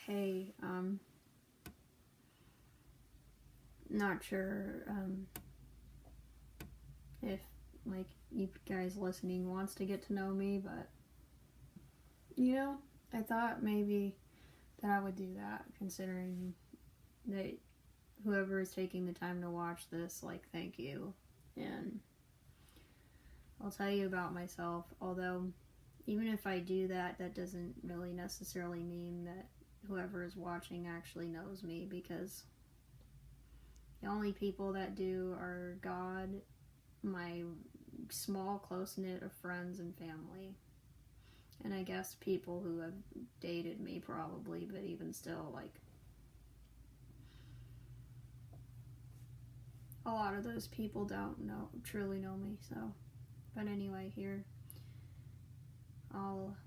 Hey, not sure if like you guys listening wants to get to know me, but you know, I thought maybe that I would do that considering that whoever is taking the time to watch this, like, thank you. And I'll tell you about myself, although even if I do that, that doesn't really necessarily mean that whoever is watching actually knows me, because the only people that do are God, my small close knit of friends and family, and I guess people who have dated me probably, but even still, like, a lot of those people don't truly know me. So, but anyway, here I'll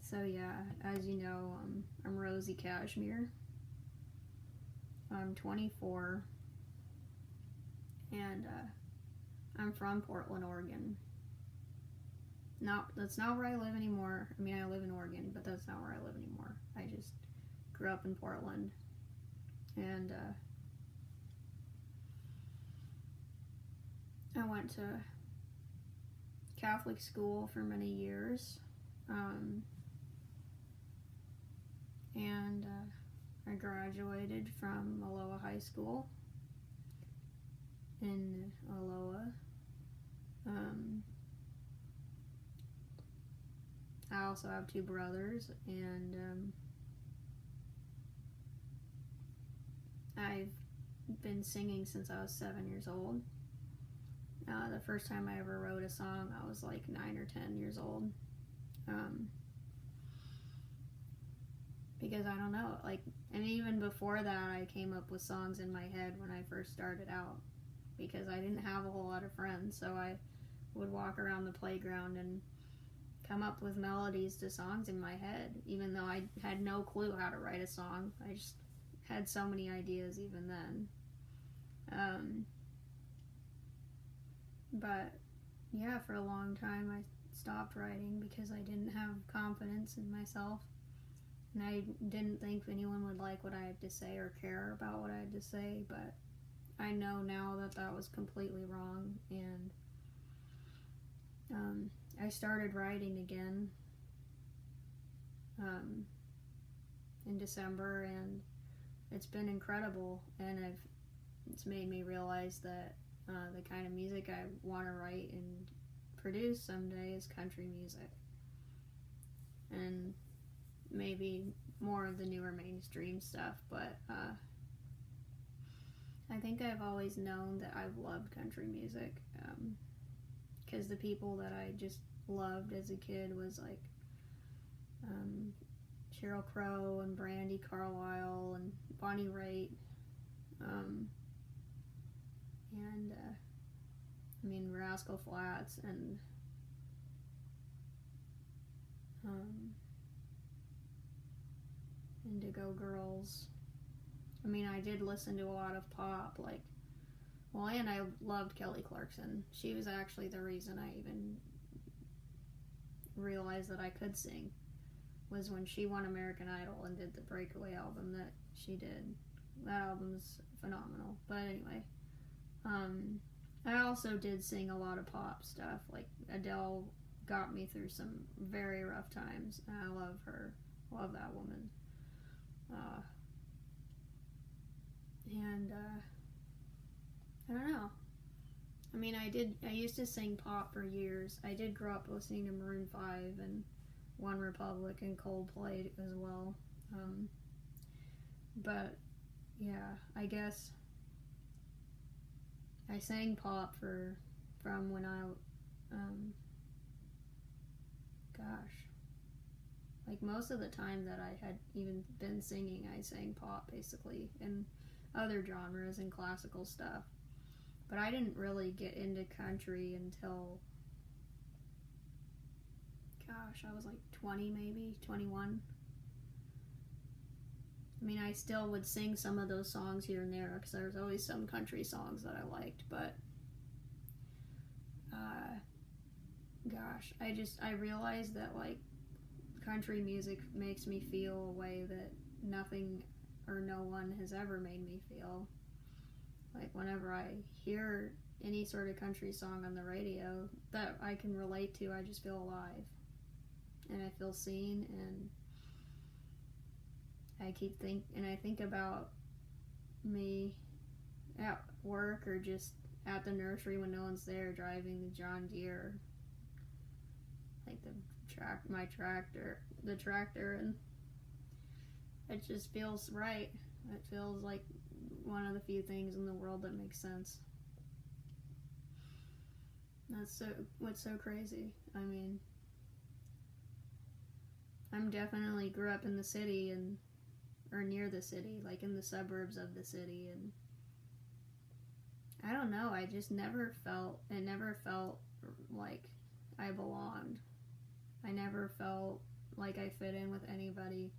so yeah, as you know, I'm Rosie Cashmere. I'm 24, and I'm from Portland, Oregon. That's not where I live anymore. I mean, I live in Oregon, but that's not where I live anymore. I just grew up in Portland, and I went to Catholic school for many years, and I graduated from Aloha High School in Aloha. I also have two brothers, and I've been singing since I was 7 years old. The first time I ever wrote a song, I was like 9 or 10 years old. Because I don't know, like, and even before that, I came up with songs in my head when I first started out, because I didn't have a whole lot of friends, so I would walk around the playground and come up with melodies to songs in my head, even though I had no clue how to write a song. I just had so many ideas even then. But yeah, for a long time I stopped writing because I didn't have confidence in myself, and I didn't think anyone would like what I had to say or care about what I had to say. But I know now that that was completely wrong, and I started writing again in December, and it's been incredible, and it's made me realize that the kind of music I want to write and produce someday is country music, and maybe more of the newer mainstream stuff. But I think I've always known that I've loved country music, because the people that I just loved as a kid was like Sheryl Crow and Brandi Carlile and Bonnie Raitt, and I mean, Rascal Flatts, and Indigo Girls. I mean, I did listen to a lot of pop, like, well, and I loved Kelly Clarkson. She was actually the reason I even realized that I could sing, was when she won American Idol and did the Breakaway album that she did. That album's phenomenal. But anyway, I also did sing a lot of pop stuff, like Adele got me through some very rough times, and I love her. Love that woman. And I don't know. I mean, I used to sing pop for years. I did grow up listening to Maroon 5 and One Republic and Coldplay as well. But yeah, I guess I sang pop from when I like most of the time that I had even been singing, I sang pop basically, and other genres and classical stuff. But I didn't really get into country until, I was like 20, maybe 21. I mean, I still would sing some of those songs here and there, because there was always some country songs that I liked, but I realized that, like, country music makes me feel a way that nothing or no one has ever made me feel. Like whenever I hear any sort of country song on the radio that I can relate to, I just feel alive. And I feel seen, and I think about me at work or just at the nursery when no one's there driving the John Deere, like the tractor, and it just feels right. It feels like one of the few things in the world that makes sense. That's what's so crazy. I mean, I'm definitely grew up in the city or near the city, like in the suburbs of the city, and I don't know, I just never felt like I belonged. I never felt like I fit in with anybody,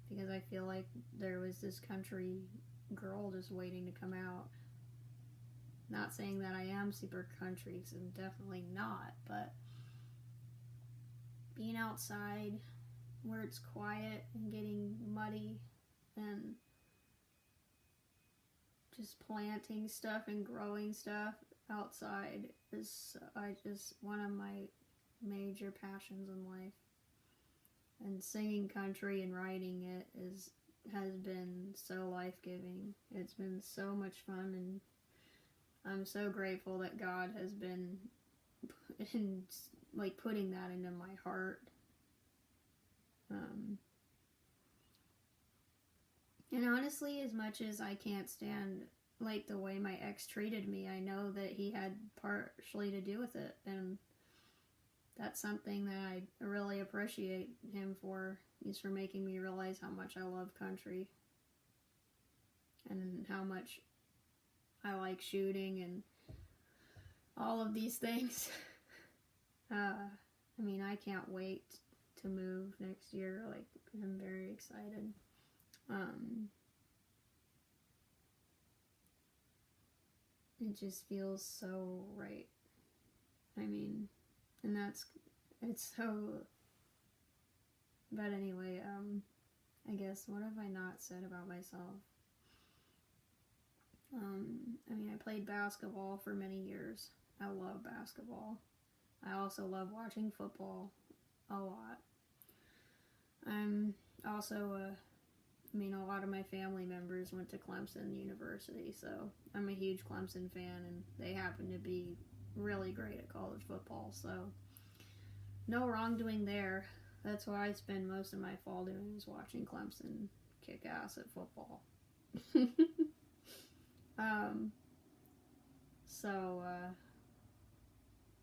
because I feel like there was this country girl just waiting to come out. Not saying that I am super country, because I'm definitely not, but being outside where it's quiet and getting muddy and just planting stuff and growing stuff outside is one of my major passions in life. And singing country and writing it has been so life-giving. It's been so much fun, and I'm so grateful that God has been putting that into my heart. And honestly, as much as I can't stand like the way my ex treated me, I know that he had partially to do with it, and that's something that I really appreciate him for. He's for making me realize how much I love country and how much I like shooting and all of these things. I mean, I can't wait to move next year. Like, I'm very excited. It just feels so right. I mean, and it's so, but anyway, I guess, what have I not said about myself? I mean, I played basketball for many years. I love basketball. I also love watching football a lot. I'm also a lot of my family members went to Clemson University, so I'm a huge Clemson fan, and they happen to be really great at college football, so no wrongdoing there. That's what I spend most of my fall doing, is watching Clemson kick ass at football.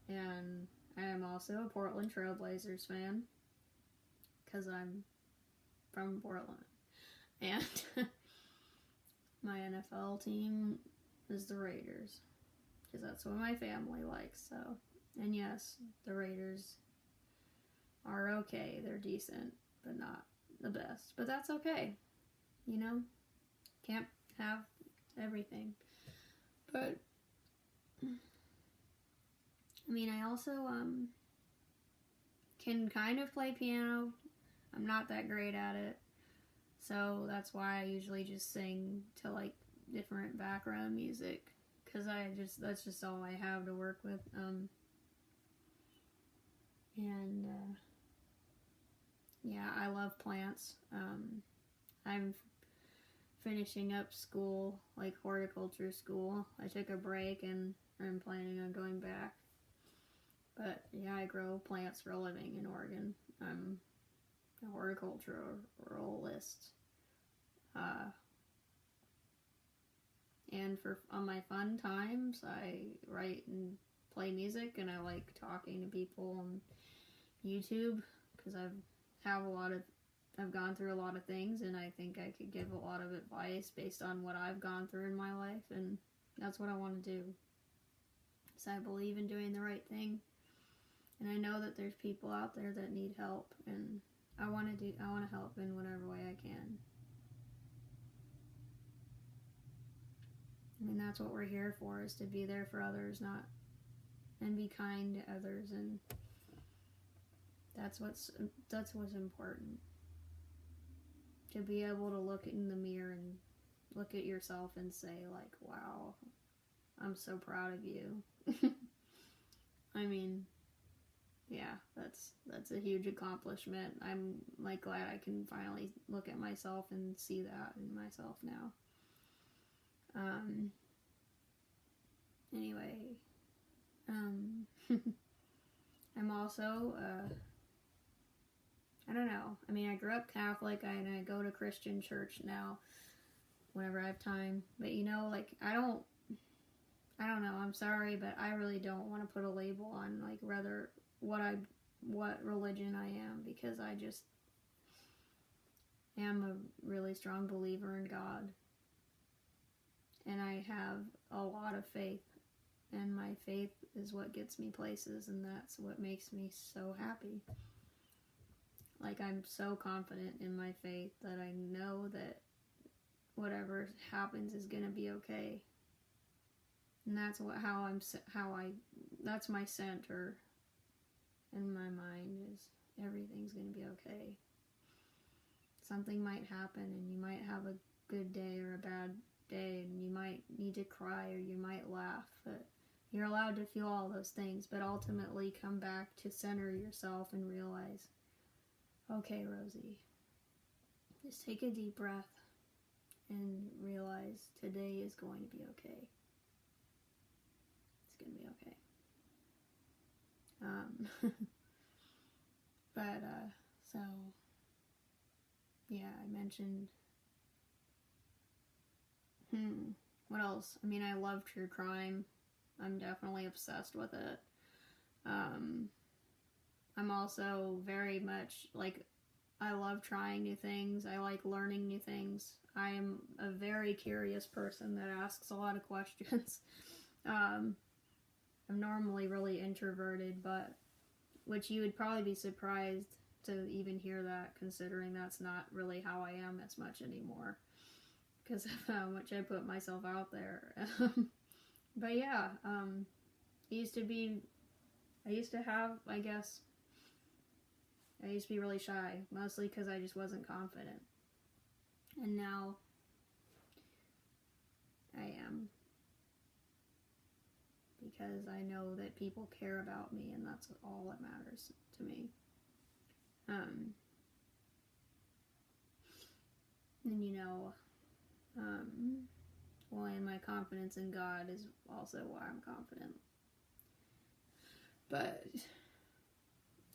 And I am also a Portland Trailblazers fan, because I'm from Portland. And my NFL team is the Raiders, because that's what my family likes. So, and yes, the Raiders are okay. They're decent, but not the best. But that's okay. You know? Can't have everything. But I mean, I also can kind of play piano. I'm not that great at it. So that's why I usually just sing to like different background music, because that's just all I have to work with. Yeah, I love plants. I'm finishing up school, like horticulture school. I took a break and I'm planning on going back. But yeah, I grow plants for a living in Oregon. I'm a horticulturalist. And on my fun times, I write and play music, and I like talking to people on YouTube, because I've gone through a lot of things, and I think I could give a lot of advice based on what I've gone through in my life, and that's what I want to do. So I believe in doing the right thing, and I know that there's people out there that need help, and I want to help in whatever way I can. I mean, that's what we're here for, is to be there for others, and be kind to others, and that's what's important. to be able to look in the mirror and look at yourself and say, like, wow, I'm so proud of you. I mean, yeah, that's a huge accomplishment. I'm like glad I can finally look at myself and see that in myself now. Anyway, I'm also, I don't know. I mean, I grew up Catholic and I go to Christian church now whenever I have time. But you know, like, I don't know, I'm sorry, but I really don't want to put a label on, like, whether what religion I am, because I just am a really strong believer in God. And I have a lot of faith. And my faith is what gets me places, and that's what makes me so happy. Like, I'm so confident in my faith that I know that whatever happens is gonna be okay. And that's that's my center in my mind, is everything's gonna be okay. Something might happen and you might have a good day or a bad day, and you might need to cry or you might laugh, but you're allowed to feel all those things, but ultimately come back to center yourself and realize, okay, Rosie, just take a deep breath and realize today is going to be okay. It's going to be okay. So, yeah, I mentioned, what else? I mean, I love true crime. I'm definitely obsessed with it. I'm also very much, like, I love trying new things. I like learning new things. I am a very curious person that asks a lot of questions. I'm normally really introverted, but, which you would probably be surprised to even hear that, considering that's not really how I am as much anymore, because of how much I put myself out there. But yeah, I used to be really shy, mostly because I just wasn't confident. And now I am, because I know that people care about me, and that's all that matters to me. And you know, and my confidence in God is also why I'm confident. But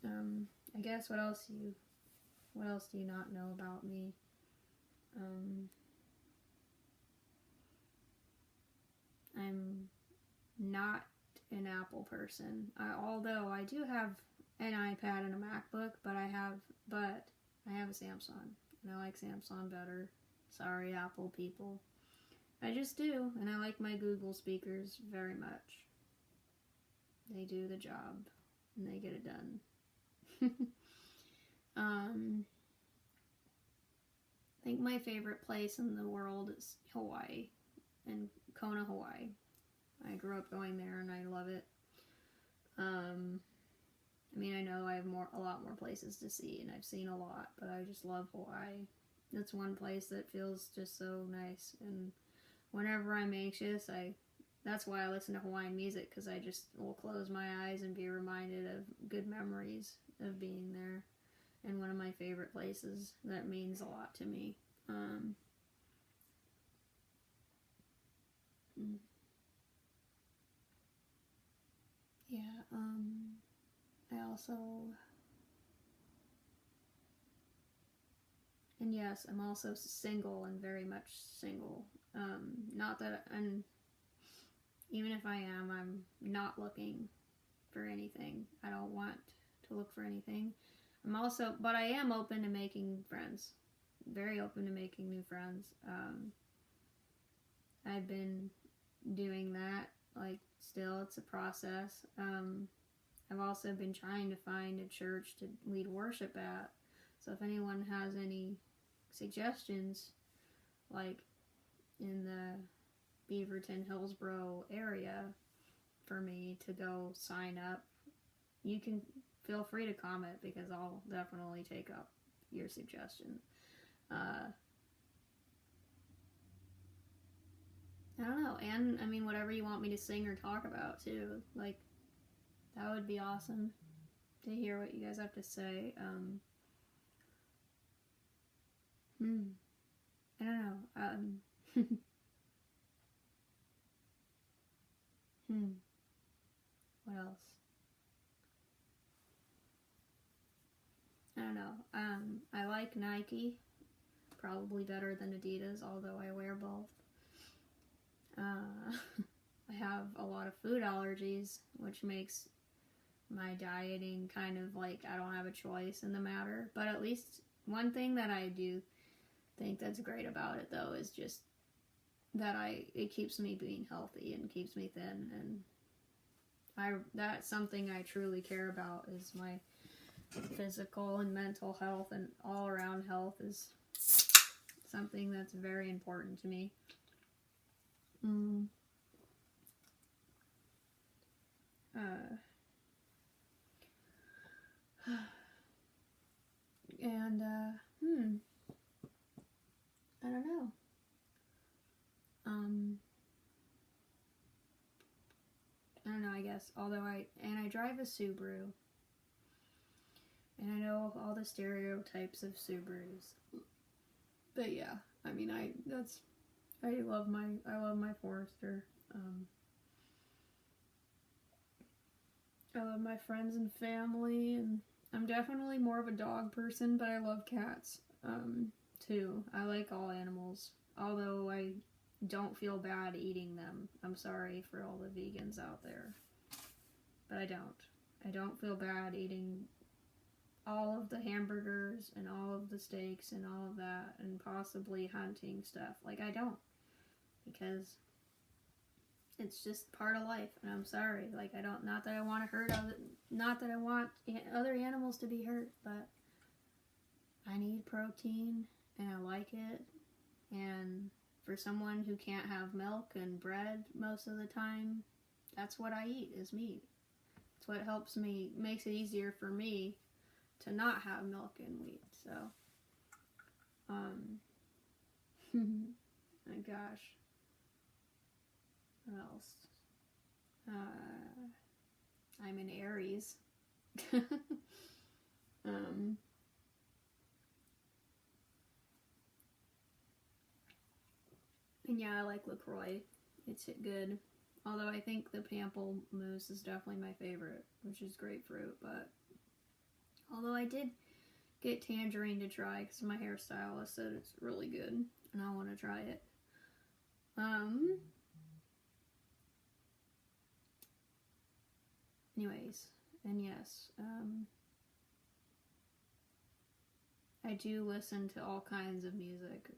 I guess what else do you not know about me? I'm not an Apple person. Although I do have an iPad and a MacBook, but I have a Samsung, and I like Samsung better. Sorry, Apple people. I just do, and I like my Google speakers very much. They do the job, and they get it done. I think my favorite place in the world is Hawaii, and Kona, Hawaii. I grew up going there, and I love it. I mean, I know I have a lot more places to see, and I've seen a lot, but I just love Hawaii. It's one place that feels just so nice, and whenever I'm anxious, that's why I listen to Hawaiian music, because I just will close my eyes and be reminded of good memories of being there, and one of my favorite places that means a lot to me. I also, and yes, I'm also single, and very much single. Not that even if I am, I'm not looking for anything. I don't want to look for anything. But I am open to making friends. Very open to making new friends. I've been doing that, like, still, it's a process. I've also been trying to find a church to lead worship at. So if anyone has any suggestions, like in the Beaverton, Hillsboro area, for me to go sign up, you can feel free to comment, because I'll definitely take up your suggestion. I don't know. And, I mean, whatever you want me to sing or talk about, too. Like, that would be awesome to hear what you guys have to say. I don't know. What else? I don't know. I like Nike. Probably better than Adidas, although I wear both. I have a lot of food allergies, which makes my dieting kind of like I don't have a choice in the matter. But at least one thing that I do think that's great about it, though, is just that it keeps me being healthy and keeps me thin, and that's something I truly care about is my physical and mental health, and all around health is something that's very important to me. And I don't know. I don't know, I guess. Although I drive a Subaru. And I know all the stereotypes of Subarus. But yeah, I mean, I love my Forester. I love my friends and family, and I'm definitely more of a dog person, but I love cats, too. I like all animals, although I don't feel bad eating them. I'm sorry for all the vegans out there, but I don't feel bad eating all of the hamburgers and all of the steaks and all of that, and possibly hunting stuff. Like, I don't, because it's just part of life, and I'm sorry. Like, I don't, not that I want to hurt not that I want other animals to be hurt, but I need protein, and I like it, and for someone who can't have milk and bread most of the time, that's what I eat, is meat. It's what makes it easier for me to not have milk and wheat, so, my gosh, what else? I'm an Aries. And yeah, I like LaCroix. It's good. Although I think the Pamplemousse is definitely my favorite, which is grapefruit, but although I did get Tangerine to try because my hairstylist said it's really good and I want to try it. Anyways, and yes, I do listen to all kinds of music.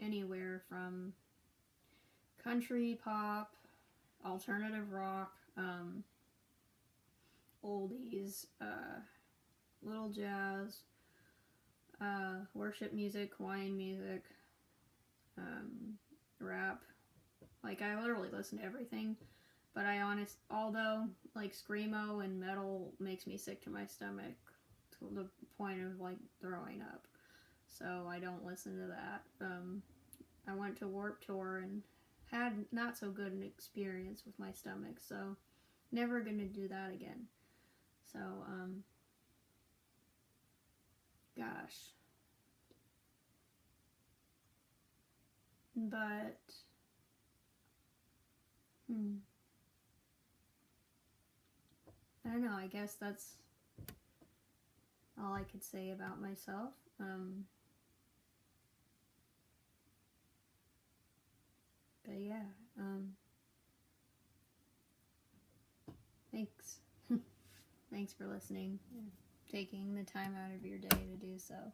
Anywhere from country, pop, alternative rock, oldies, little jazz, worship music, Hawaiian music, rap. Like, I literally listen to everything, but although, like, screamo and metal makes me sick to my stomach to the point of, like, throwing up. So I don't listen to that. I went to Warped Tour and had not so good an experience with my stomach, so never gonna do that again. So, gosh. But, I don't know, I guess that's all I could say about myself. But yeah, thanks. Thanks for listening, taking the time out of your day to do so.